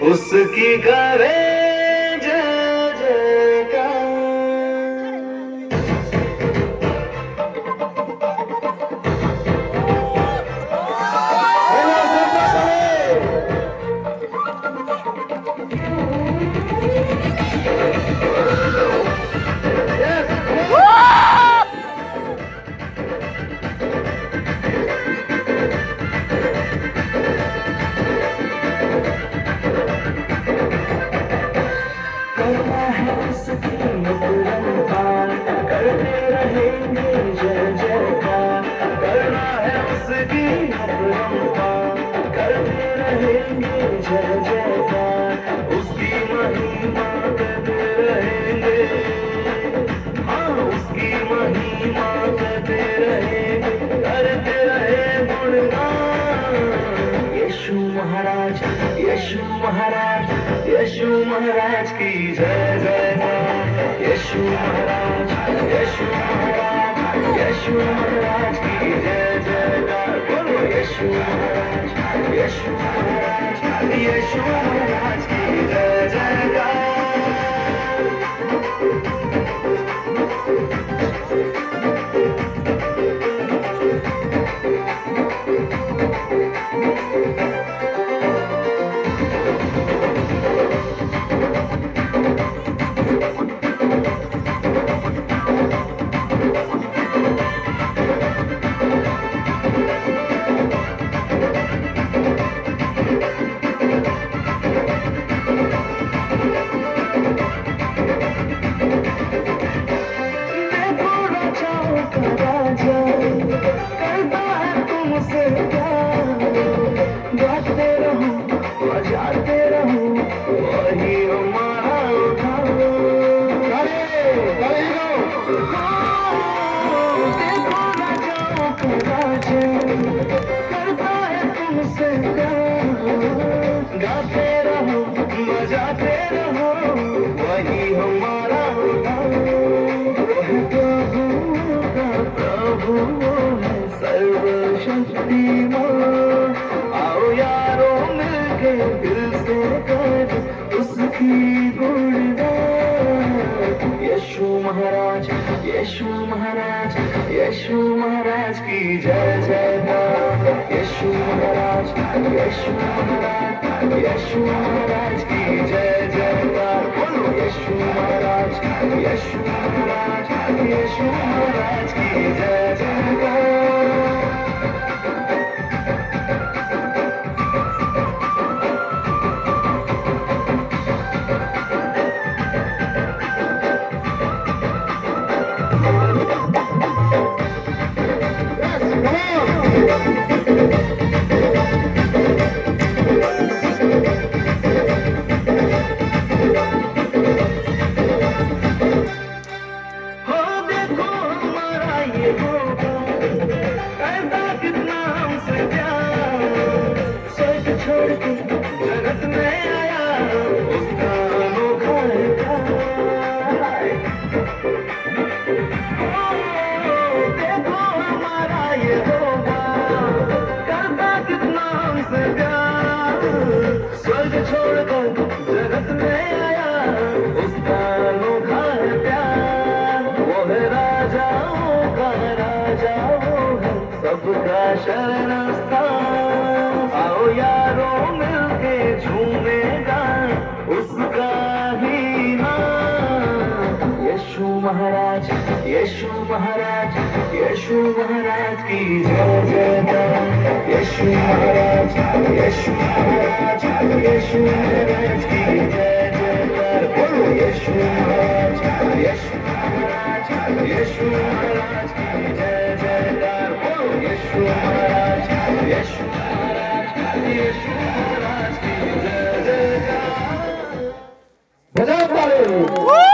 उसकी करे जय जयकार। करना है उसकी अपरंपार, करते रहेंगे जय जयकार। करना है उसकी अपरंपार, करते रहेंगे जय जयकार। उसकी महिमा करते रहेंगे, हाँ उसकी महिमा करते रहेंगे, करते रहे गुणगान। यीशु महाराज, यीशु महाराज, यीशु महाराज की जय जयकार। यीशु महाराज, यीशु महाराज, यीशु महाराज की जय जयकार। बोलो यीशु महाराज, यीशु महाराज, यीशु महाराज की जय जयकार। गाते रहो, बजाते रहो, वही हमारा उठाओ। देखो ना जाओ राजा, करता है तुमसे प्यार। गाते रहो, बजाते रहो, वही हमारा उठाओ। वह प्रभु का प्रभु है सर्वशक्तिमान। आओ यारो मिलके दिल से कर उसकी गुणगान। यीशु महाराज, यीशु महाराज, यीशु महाराज की जय जयकार। यीशु महाराज, यीशु महाराज, यीशु महाराज की जय जयकार। बोलो यीशु महाराज, यीशु महाराज, यीशु महाराज की जय जयकार। जगत में आया उसका अनोखा है प्यार। देखो हमारा ये होगा, करता कितना हमसे प्यार। स्वर्ग छोड़कर जगत में आया उसका अनोखा है प्यार। वो है राजाओं का राजा, वो है सबका शरणस्थान। आओ यारो मिलके झूमेगा उसका ही नाम। यीशु महाराज, यीशु महाराज, यीशु महाराज की जय जयकार। यीशु महाराज, यीशु महाराज, यीशु महाराज की जय जयकार। बोलो यीशु महाराज, यीशु महाराज, यीशु महाराज की जय जयकार। बोलो यीशु महाराज, यीशु महाराज, यीशु महाराज की जय जयकार। बजाओ ताली।